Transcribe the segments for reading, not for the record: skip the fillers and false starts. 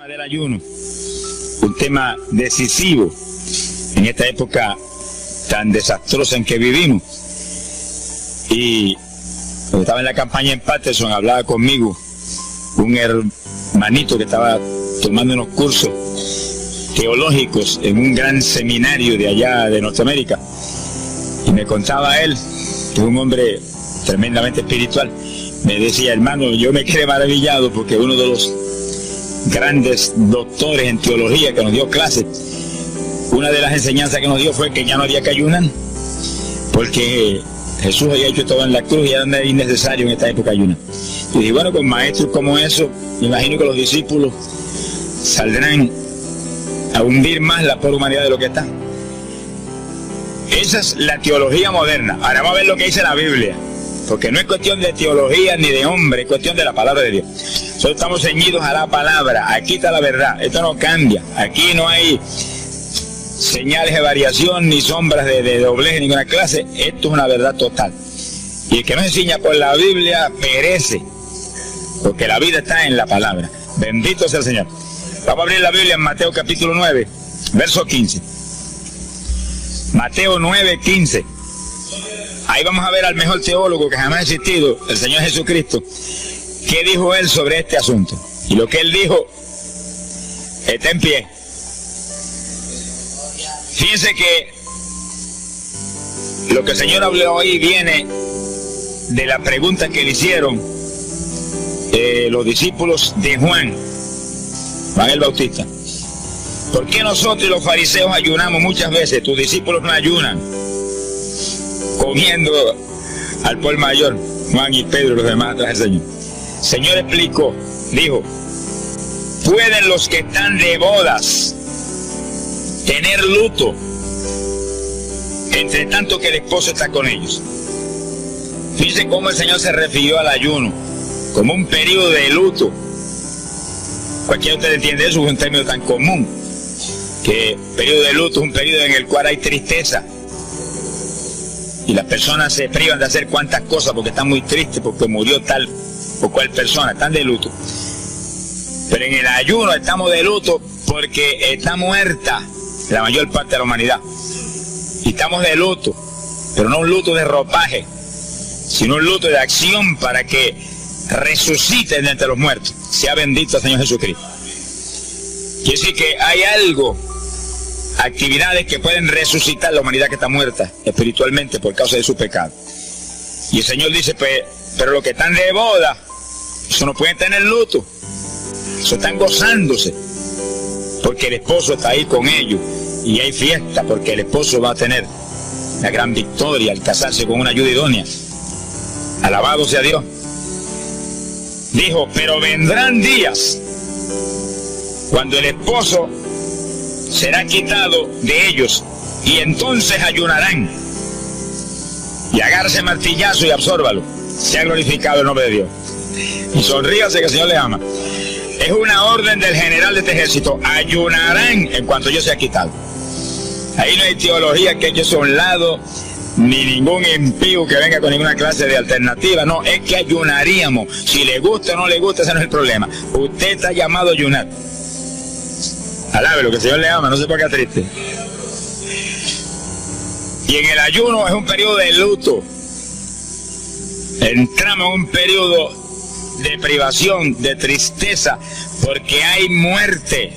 Del ayuno, un tema decisivo en esta época tan desastrosa en que vivimos. Y cuando estaba en la campaña en Patterson, hablaba conmigo un hermanito que estaba tomando unos cursos teológicos en un gran seminario de allá de Norteamérica, y me contaba él, que es un hombre tremendamente espiritual, me decía: hermano, yo me quedé maravillado porque uno de los grandes doctores en teología que nos dio clases, una de las enseñanzas que nos dio fue que ya no había que ayunar, porque Jesús había hecho todo en la cruz y era innecesario en esta época ayunar. Y dije, bueno, con maestros como eso, me imagino que los discípulos saldrán a hundir más la pobre humanidad de lo que está. Esa es la teología moderna. Ahora vamos a ver lo que dice la Biblia, porque no es cuestión de teología ni de hombre, es cuestión de la palabra de Dios. Nosotros estamos ceñidos a la palabra, aquí está la verdad, esto no cambia, aquí no hay señales de variación ni sombras de doblez de ninguna clase, esto es una verdad total. Y el que no enseña por la Biblia perece, porque la vida está en la palabra. Bendito sea el Señor. Vamos a abrir la Biblia en Mateo capítulo 9, verso 15. Mateo 9, 15. Ahí vamos a ver al mejor teólogo que jamás ha existido, el Señor Jesucristo. ¿Qué dijo él sobre este asunto? Y lo que él dijo está en pie. Fíjense que lo que el Señor habló hoy viene de la pregunta que le hicieron los discípulos de Juan el Bautista. ¿Por qué nosotros y los fariseos ayunamos muchas veces? Tus discípulos no ayunan, comiendo al por mayor, Juan y Pedro y los demás tras el Señor. El Señor explicó, dijo: ¿pueden los que están de bodas tener luto entre tanto que el esposo está con ellos? Fíjense cómo el Señor se refirió al ayuno como un periodo de luto. Cualquiera de ustedes entiende eso, es un término tan común, que periodo de luto es un periodo en el cual hay tristeza y las personas se privan de hacer cuantas cosas porque están muy tristes porque murió tal o cual persona, están de luto. Pero en el ayuno estamos de luto porque está muerta la mayor parte de la humanidad, y estamos de luto, pero no un luto de ropaje, sino un luto de acción para que resuciten de entre los muertos. Sea bendito el Señor Jesucristo. Quiere decir que hay algo, actividades que pueden resucitar la humanidad que está muerta espiritualmente por causa de su pecado. Y el Señor dice, pues, pero los que están de boda, eso no pueden tener luto, eso están gozándose, porque el esposo está ahí con ellos, y hay fiesta porque el esposo va a tener la gran victoria al casarse con una ayuda idónea. Alabado sea Dios. Dijo, pero vendrán días cuando el esposo será quitado de ellos, y entonces ayunarán. Y agárrese martillazo y absórbalo. Sea glorificado el nombre de Dios. Y sonríase que el Señor le ama. Es una orden del general de este ejército: ayunarán en cuanto yo sea quitado. Ahí no hay teología que eche a un lado, ni ningún impío que venga con ninguna clase de alternativa. No, es que ayunaríamos. Si le gusta o no le gusta, ese no es el problema. Usted está llamado a ayunar. Alábelo, que el Señor le ama, no se ponga triste. Y en el ayuno es un periodo de luto. Entramos en un periodo de privación, de tristeza, porque hay muerte.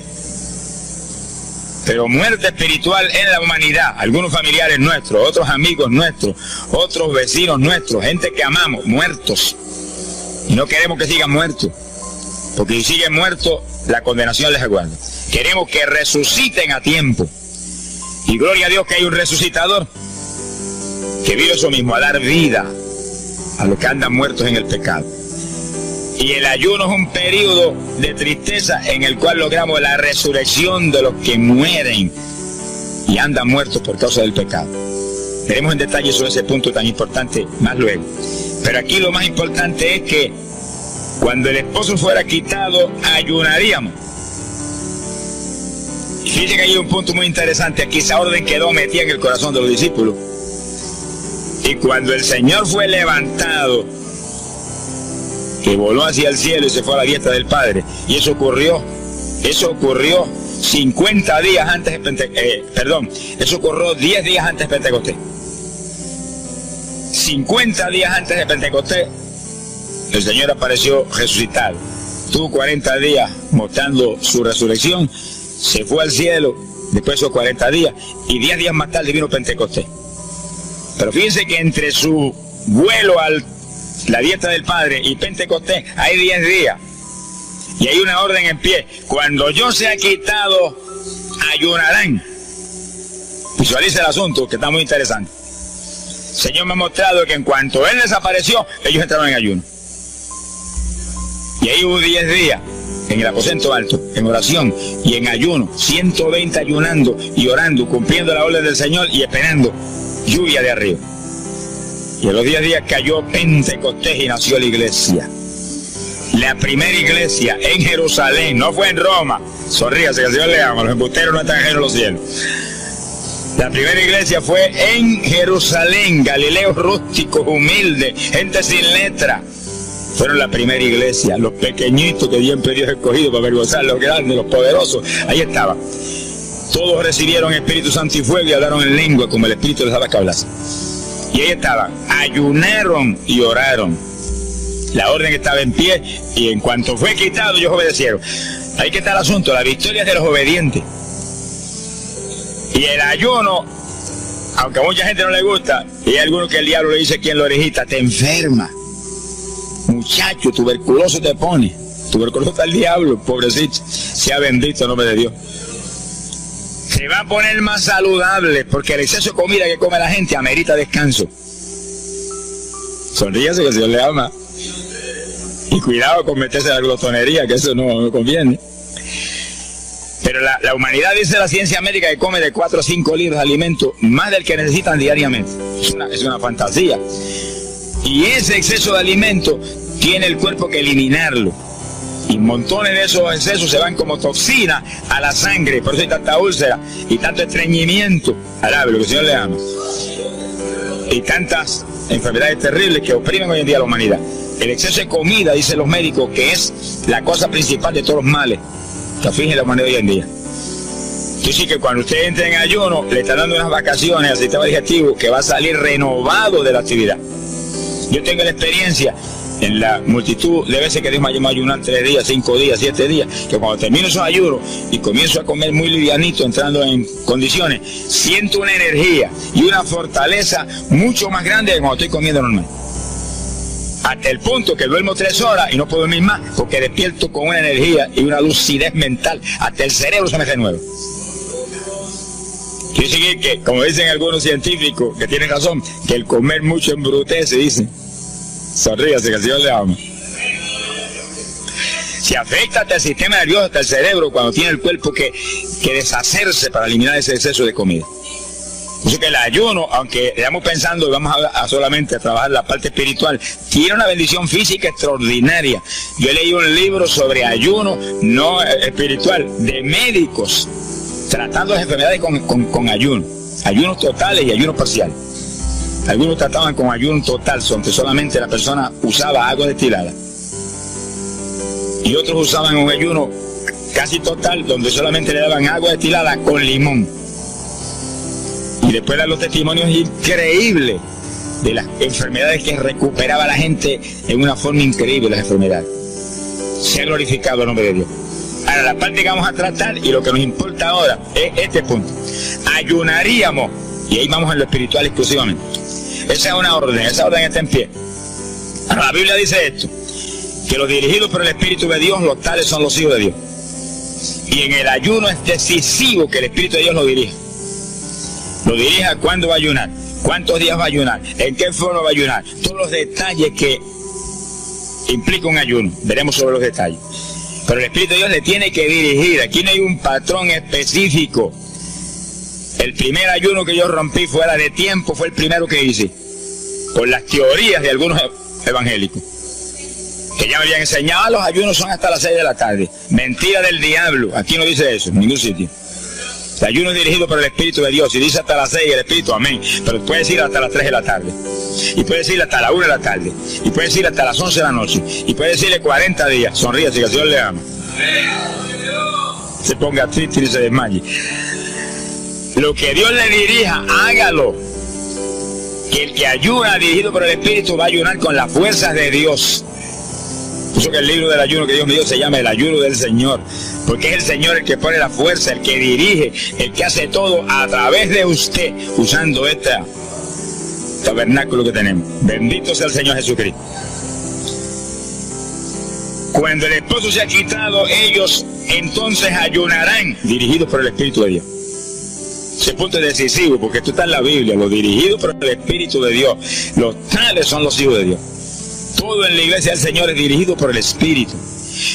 Pero muerte espiritual en la humanidad. Algunos familiares nuestros, otros amigos nuestros, otros vecinos nuestros, gente que amamos, muertos. Y no queremos que sigan muertos, porque si siguen muertos, la condenación les aguarda. Queremos que resuciten a tiempo. Y gloria a Dios que hay un resucitador que vino eso mismo, a dar vida a los que andan muertos en el pecado. Y el ayuno es un periodo de tristeza en el cual logramos la resurrección de los que mueren y andan muertos por causa del pecado. Veremos en detalle sobre ese punto tan importante más luego. Pero aquí lo más importante es que cuando el esposo fuera quitado, ayunaríamos. Y fíjense que hay un punto muy interesante. Aquí esa orden quedó metida en el corazón de los discípulos. Y cuando el Señor fue levantado, que voló hacia el cielo y se fue a la diestra del Padre, y eso ocurrió Eso ocurrió 50 días antes de eso ocurrió 10 días antes de Pentecostés. 50 días antes de Pentecostés, el Señor apareció resucitado. Tuvo 40 días mostrando su resurrección, se fue al cielo después de esos 40 días, y 10 días más tarde vino Pentecostés. Pero fíjense que entre su vuelo a la diestra del Padre y Pentecostés hay 10 días. Y hay una orden en pie: cuando yo sea quitado, ayunarán. Visualiza el asunto, que está muy interesante. El Señor me ha mostrado que en cuanto Él desapareció, ellos entraron en ayuno. Y ahí hubo 10 días en el aposento alto, en oración y en ayuno, 120 ayunando y orando, cumpliendo la orden del Señor y esperando lluvia de arriba. Y en los 10 días cayó Pentecostés y nació la iglesia. La primera iglesia en Jerusalén, no fue en Roma. Sonríase, que el Señor le ama, los embusteros no están ajenos a los cielos. La primera iglesia fue en Jerusalén, Galileos rústicos, humildes, gente sin letra. Fueron la primera iglesia, los pequeñitos que siempre Dios ha escogido para avergonzar, los grandes, los poderosos, ahí estaban. Todos recibieron Espíritu Santo y fuego y hablaron en lengua como el Espíritu les daba que hablase. Y ahí estaban, ayunaron y oraron. La orden estaba en pie y en cuanto fue quitado, ellos obedecieron. Ahí que está el asunto, la victoria es de los obedientes. Y el ayuno, aunque a mucha gente no le gusta, y hay algunos que el diablo le dice aquí en la orejita: te enferma. Muchacho, tuberculoso te pone. Tuberculoso está el diablo, pobrecito. Sea bendito el nombre de Dios. Se va a poner más saludable porque el exceso de comida que come la gente amerita descanso. Sonríase, que el Señor le ama. Y cuidado con meterse en la glotonería, que eso no conviene. Pero la humanidad, dice la ciencia médica, que come de 4 a 5 litros de alimento, más del que necesitan diariamente. Es una fantasía. Y ese exceso de alimento tiene el cuerpo que eliminarlo. Y montones de esos excesos se van como toxina a la sangre. Por eso hay tanta úlcera y tanto estreñimiento. Alabe, lo que el Señor le ama. Y tantas enfermedades terribles que oprimen hoy en día a la humanidad. El exceso de comida, dicen los médicos, que es la cosa principal de todos los males que aflige la humanidad hoy en día. Yo sí que cuando usted entre en ayuno, le está dando unas vacaciones al sistema digestivo que va a salir renovado de la actividad. Yo tengo la experiencia en la multitud de veces que Dios me ha llamado a ayunar 3 días, 5 días, 7 días, que cuando termino esos ayunos y comienzo a comer muy livianito, entrando en condiciones, siento una energía y una fortaleza mucho más grande que cuando estoy comiendo normal. Hasta el punto que duermo 3 horas y no puedo dormir más, porque despierto con una energía y una lucidez mental. Hasta el cerebro se me renueva. Quiero decir que, como dicen algunos científicos, que tienen razón, que el comer mucho embrutece, dicen. Sonríase, que el Señor le ama. Se afecta hasta el sistema nervioso, hasta el cerebro, cuando tiene el cuerpo que deshacerse para eliminar ese exceso de comida. Así que el ayuno, aunque estamos pensando y vamos a solamente a trabajar la parte espiritual, tiene una bendición física extraordinaria. Yo leí un libro sobre ayuno no espiritual, de médicos, tratando las enfermedades con ayuno. Ayunos totales y ayunos parciales. Algunos trataban con ayuno total, donde solamente la persona usaba agua destilada. Y otros usaban un ayuno casi total, donde solamente le daban agua destilada con limón. Y después dan los testimonios increíbles de las enfermedades que recuperaba la gente en una forma increíble, las enfermedades. Sea glorificado el nombre de Dios. Ahora, la parte que vamos a tratar y lo que nos importa ahora es este punto. Ayunaríamos, y ahí vamos en lo espiritual exclusivamente. Esa es una orden, esa orden está en pie. Ahora, la Biblia dice esto, que los dirigidos por el Espíritu de Dios, los tales son los hijos de Dios. Y en el ayuno es decisivo que el Espíritu de Dios lo dirija. Lo dirija cuándo va a ayunar, cuántos días va a ayunar, en qué forma va a ayunar, todos los detalles que implica un ayuno, veremos sobre los detalles. Pero el Espíritu de Dios le tiene que dirigir, aquí no hay un patrón específico. El primer ayuno que yo rompí fuera de tiempo fue el primero que hice, por las teorías de algunos evangélicos, que ya me habían enseñado, los ayunos son hasta las 6 de la tarde. Mentira del diablo, aquí no dice eso, en ningún sitio. El ayuno es dirigido por el Espíritu de Dios, y dice hasta las 6 el Espíritu, amén, pero puede decir hasta las 3 de la tarde, y puede decir hasta la 1 de la tarde, y puede decir hasta las 11 de la noche, y puede decirle 40 días, sonríase, que el Señor le ama. se ponga triste y se desmaye. Lo que Dios le dirija, hágalo. Que el que ayuna dirigido por el Espíritu va a ayunar con las fuerzas de Dios. Por eso que el libro del ayuno que Dios me dio se llama el ayuno del Señor. Porque es el Señor el que pone la fuerza, el que dirige, el que hace todo a través de usted, usando este tabernáculo que tenemos. Bendito sea el Señor Jesucristo. Cuando el esposo se ha quitado, ellos entonces ayunarán, dirigidos por el Espíritu de Dios. Ese punto es decisivo, porque esto está en la Biblia, los dirigidos por el Espíritu de Dios. Los tales son los hijos de Dios. Todo en la iglesia del Señor es dirigido por el Espíritu.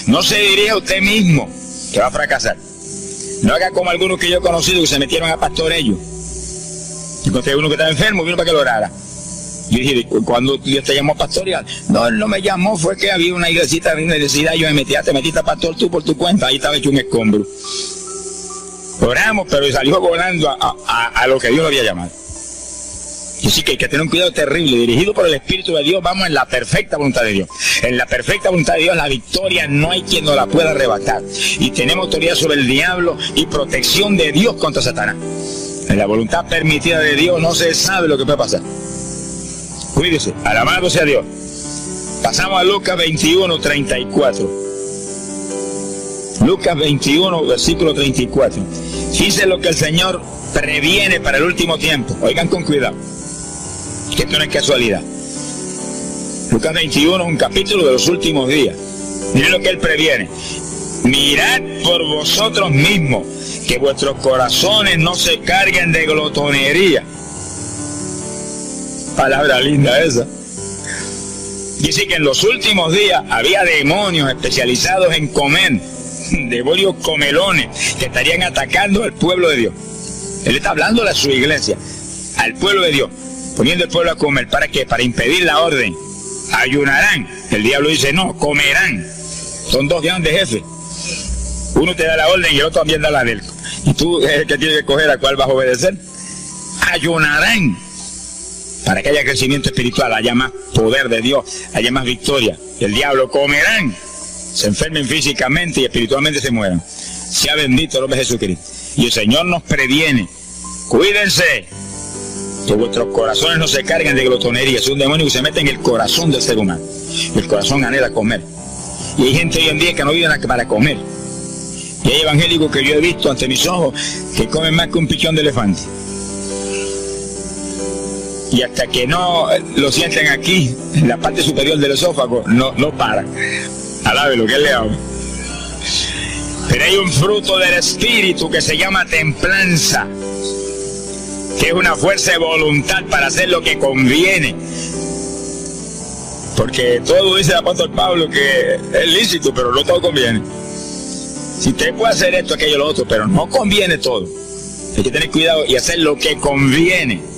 No se dirija a usted mismo, que va a fracasar. No haga como algunos que yo he conocido que se metieron a pastor ellos. Encontré uno que estaba enfermo, vino para que lo orara. Yo dije, cuando Dios te llamó pastorear, no, él no me llamó, fue que había una iglesita de necesidad, yo me metí, te metiste a pastor tú por tu cuenta, ahí estaba hecho un escombro. Oramos, pero salió volando a lo que Dios lo había llamado. Y sí que hay que tener un cuidado terrible, dirigido por el Espíritu de Dios, vamos en la perfecta voluntad de Dios. En la perfecta voluntad de Dios, la victoria no hay quien nos la pueda arrebatar. Y tenemos autoridad sobre el diablo y protección de Dios contra Satanás. En la voluntad permitida de Dios no se sabe lo que puede pasar. Cuídese, alabado sea Dios. Pasamos a Lucas 21, 34. Lucas 21, versículo 34. Fíjense lo que el Señor previene para el último tiempo. Oigan con cuidado, que esto no es casualidad. Lucas 21, un capítulo de los últimos días. Miren lo que Él previene. Mirad por vosotros mismos, que vuestros corazones no se carguen de glotonería. Palabra linda esa. Dice que en los últimos días había demonios especializados en comer, demonios comelones que estarían atacando al pueblo de Dios. Él está hablando a su iglesia, al pueblo de Dios, poniendo al pueblo a comer. ¿Para qué? Para impedir la orden. Ayunarán. El diablo dice no, comerán. Son dos grandes jefes. Uno te da la orden y el otro también da la del. Y tú es el que tiene que escoger a cuál vas a obedecer. Ayunarán. Para que haya crecimiento espiritual, haya más poder de Dios, haya más victoria. El diablo comerán, se enfermen físicamente y espiritualmente se mueran. Sea bendito el nombre de Jesucristo. Y el Señor nos previene. Cuídense, que vuestros corazones no se carguen de glotonería. Es un demonio que se mete en el corazón del ser humano. El corazón anhela comer. Y hay gente hoy en día que no vive para comer. Y hay evangélicos que yo he visto ante mis ojos que comen más que un pichón de elefante. Y hasta que no lo sienten aquí, en la parte superior del esófago, no para. Alabe lo que él le habla. Pero hay un fruto del Espíritu que se llama templanza, que es una fuerza de voluntad para hacer lo que conviene. Porque todo dice el apóstol Pablo que es lícito, pero no todo conviene. Si usted puede hacer esto, aquello, lo otro, pero no conviene todo. Hay que tener cuidado y hacer lo que conviene.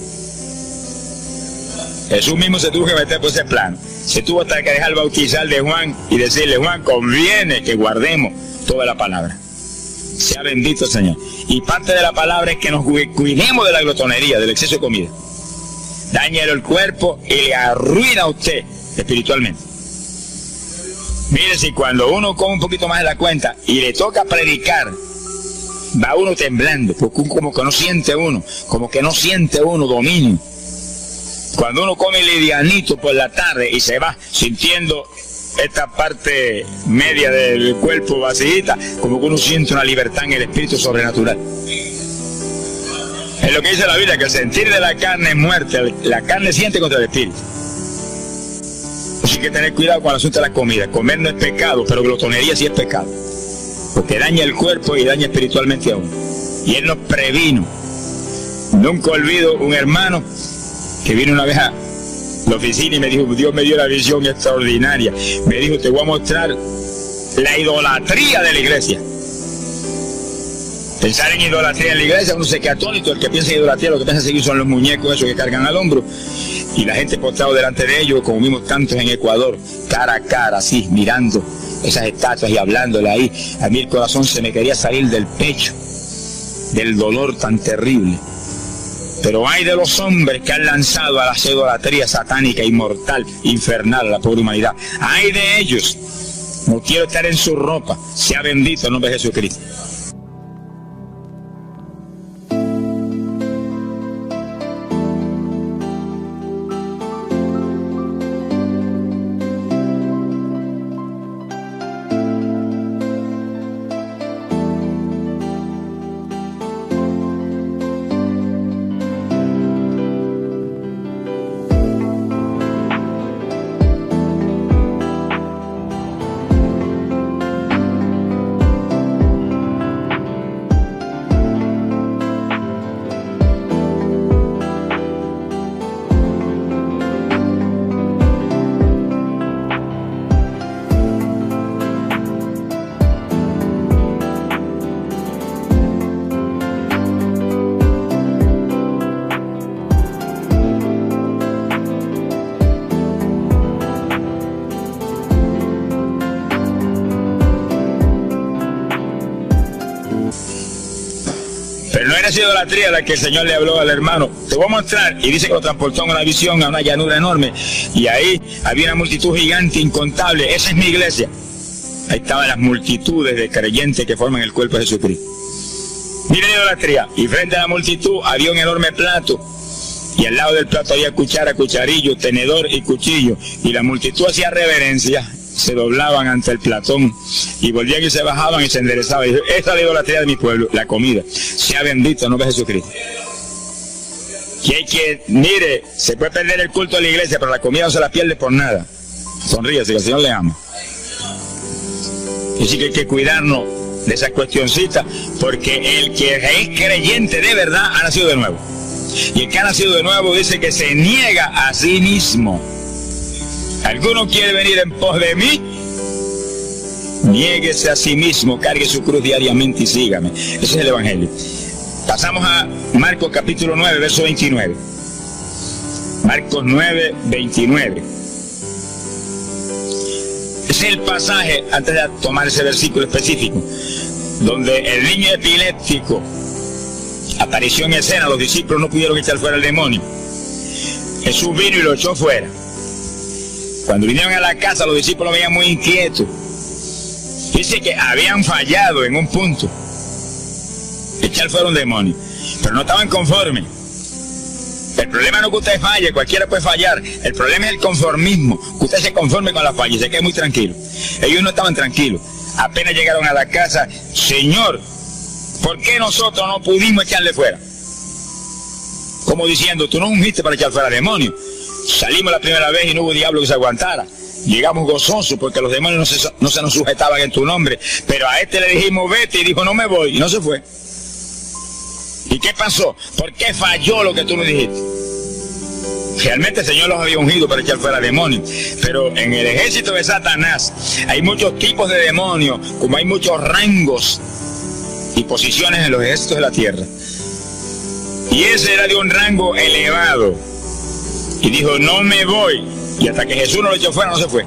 Jesús mismo se tuvo que meter por ese plano. Se tuvo hasta que dejar bautizar de Juan y decirle, Juan, conviene que guardemos toda la palabra. Sea bendito el Señor. Y parte de la palabra es que nos cuidemos de la glotonería, del exceso de comida. Daña el cuerpo y le arruina a usted espiritualmente. Mire, si cuando uno come un poquito más de la cuenta y le toca predicar, va uno temblando, porque como que no siente uno dominio. Cuando uno come livianito por la tarde y se va sintiendo esta parte media del cuerpo vacíita, como que uno siente una libertad en el espíritu sobrenatural. Es lo que dice la Biblia, que el sentir de la carne es muerte, la carne siente contra el espíritu. Así que tener cuidado con el asunto de la comida. Comer no es pecado, pero glotonería sí es pecado, porque daña el cuerpo y daña espiritualmente a uno. Y Él nos previno. Nunca olvido un hermano que vino una vez a la oficina y me dijo, Dios me dio la visión extraordinaria. Me dijo, te voy a mostrar la idolatría de la iglesia. Pensar en idolatría en la iglesia, uno se queda atónito. El que piensa en idolatría, lo que piensa seguir son los muñecos esos que cargan al hombro. Y la gente postrado delante de ellos, como vimos tantos en Ecuador, cara a cara, así, mirando esas estatuas y hablándole ahí. A mí el corazón se me quería salir del pecho, del dolor tan terrible. Pero hay de los hombres que han lanzado a la idolatría satánica, inmortal, infernal a la pobre humanidad. Hay de ellos. No quiero estar en su ropa. Sea bendito el nombre de Jesucristo. Pero no era esa idolatría la que el Señor le habló al hermano. Te voy a mostrar, y dice que lo transportó en una visión a una llanura enorme, y ahí había una multitud gigante, incontable. Esa es mi iglesia. Ahí estaban las multitudes de creyentes que forman el cuerpo de Jesucristo. Mira la idolatría, y frente a la multitud había un enorme plato, y al lado del plato había cuchara, cucharillo, tenedor y cuchillo, y la multitud hacía reverencia, se doblaban ante el platón, y volvían y se bajaban y se enderezaban. Y dijo, esta es la idolatría de mi pueblo, la comida. Sea bendito el nombre de Jesucristo. Que mire, se puede perder el culto de la iglesia, pero la comida no se la pierde por nada. Sonríase, que el Señor le ama. Y sí que hay que cuidarnos de esas cuestioncitas, porque el que es creyente de verdad ha nacido de nuevo. Y el que ha nacido de nuevo dice que se niega a sí mismo. ¿Alguno quiere venir en pos de mí? Niéguese a sí mismo, cargue su cruz diariamente y sígame. Ese es el Evangelio. Pasamos a Marcos capítulo 9, verso 29. Marcos 9, 29. Ese es el pasaje, antes de tomar ese versículo específico, donde el niño epiléptico apareció en escena. Los discípulos no pudieron echar fuera el demonio. Jesús vino y lo echó fuera. Cuando vinieron a la casa, los discípulos veían muy inquietos. Dice que habían fallado en un punto, echar fuera un demonio, pero no estaban conformes. El problema no es que usted falle, cualquiera puede fallar. El problema es el conformismo, que usted se conforme con la falla y se quede muy tranquilo. Ellos no estaban tranquilos. Apenas llegaron a la casa, Señor, ¿por qué nosotros no pudimos echarle fuera? Como diciendo, tú no ungiste para echar fuera demonios. Salimos la primera vez y no hubo diablo que se aguantara. Llegamos gozosos porque los demonios no se nos sujetaban en tu nombre. Pero a este le dijimos vete y dijo no me voy y no se fue. ¿Y qué pasó? ¿Por qué falló lo que tú nos dijiste? Realmente el Señor los había ungido para echar fuera demonios. Pero en el ejército de Satanás hay muchos tipos de demonios, como hay muchos rangos y posiciones en los ejércitos de la tierra. Y ese era de un rango elevado. Y dijo, no me voy. Y hasta que Jesús no lo echó fuera, no se fue.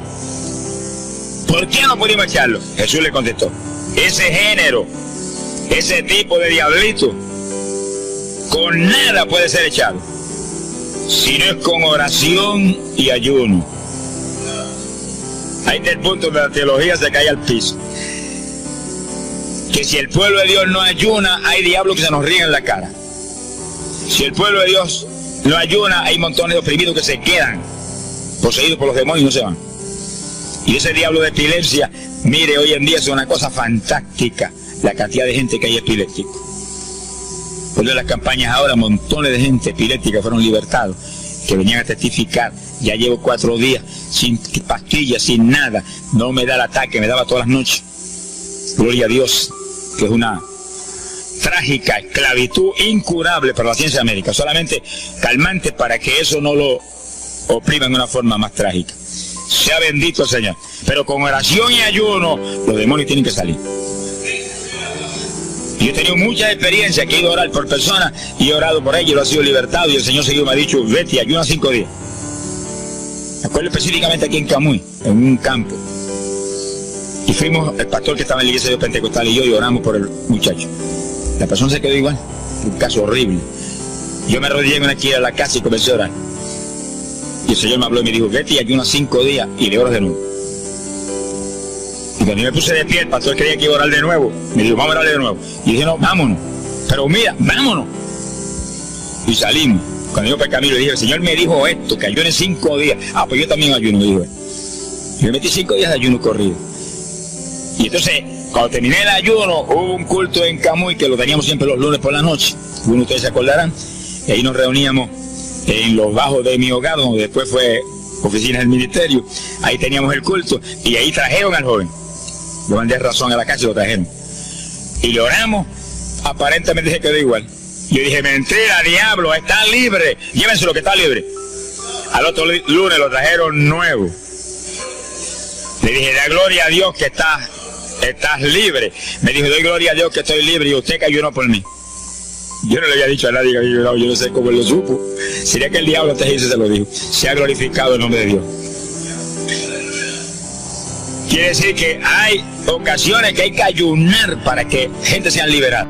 ¿Por qué no pudimos echarlo? Jesús le contestó, ese género, ese tipo de diablito, con nada puede ser echado, si no es con oración y ayuno. Ahí está el punto donde la teología se cae al piso. Que si el pueblo de Dios no ayuna, hay diablos que se nos ríen en la cara. Si el pueblo de Dios no ayuna, hay montones de oprimidos que se quedan poseídos por los demonios y no se van. Y ese diablo de epilepsia, mire, hoy en día es una cosa fantástica la cantidad de gente que hay epiléptico. Por las campañas ahora, montones de gente epiléptica fueron libertados, que venían a testificar. Ya llevo 4 días sin pastillas, sin nada, no me da el ataque, me daba todas las noches. Gloria a Dios, que es una trágica esclavitud incurable para la ciencia médica, solamente calmante para que eso no lo oprima en una forma más trágica. Sea bendito el Señor. Pero con oración y ayuno, los demonios tienen que salir. Yo he tenido mucha experiencia, que he ido a orar por personas y he orado por ellos y lo ha sido libertado, y el Señor seguido me ha dicho, vete, ayuna 5 días. Me acuerdo específicamente aquí en Camuy, en un campo. Y fuimos, el pastor que estaba en la iglesia de Pentecostal y yo, y oramos por el muchacho. La persona se quedó igual, un caso horrible. Yo me arrodillé en una esquina de la casa y comencé a orar. Y el Señor me habló y me dijo, vete y ayuna 5 días y le oras de nuevo. Y cuando yo me puse de pie, el pastor quería que iba a orar de nuevo. Me dijo, vamos a orar de nuevo. Y dije, no, vámonos. Pero mira, vámonos. Y salimos. Cuando yo por el camino le dije, el Señor me dijo esto, que ayune 5 días. Ah, pues yo también ayuno, me dijo él. Yo me metí 5 días de ayuno corrido. Y entonces, cuando terminé el ayuno, hubo un culto en Camuy, que lo teníamos siempre los lunes por la noche. Algunos de ustedes se acordarán. Y ahí nos reuníamos en los bajos de mi hogar, donde después fue oficinas del ministerio. Ahí teníamos el culto. Y ahí trajeron al joven. Lo mandé razón a la casa y lo trajeron. Y le oramos, aparentemente se quedó igual. Yo dije, mentira, diablo, está libre. Llévenselo que está libre. Al otro lunes lo trajeron nuevo. Le dije, da gloria a Dios que estás libre. Me dijo, doy gloria a Dios que estoy libre y usted que ayunó por mí. Yo no le había dicho a nadie que había ayunado, yo no sé cómo él lo supo. Sería que el diablo antes de irse se lo dijo. Se ha glorificado el nombre de Dios. Quiere decir que hay ocasiones que hay que ayunar para que gente sea liberada.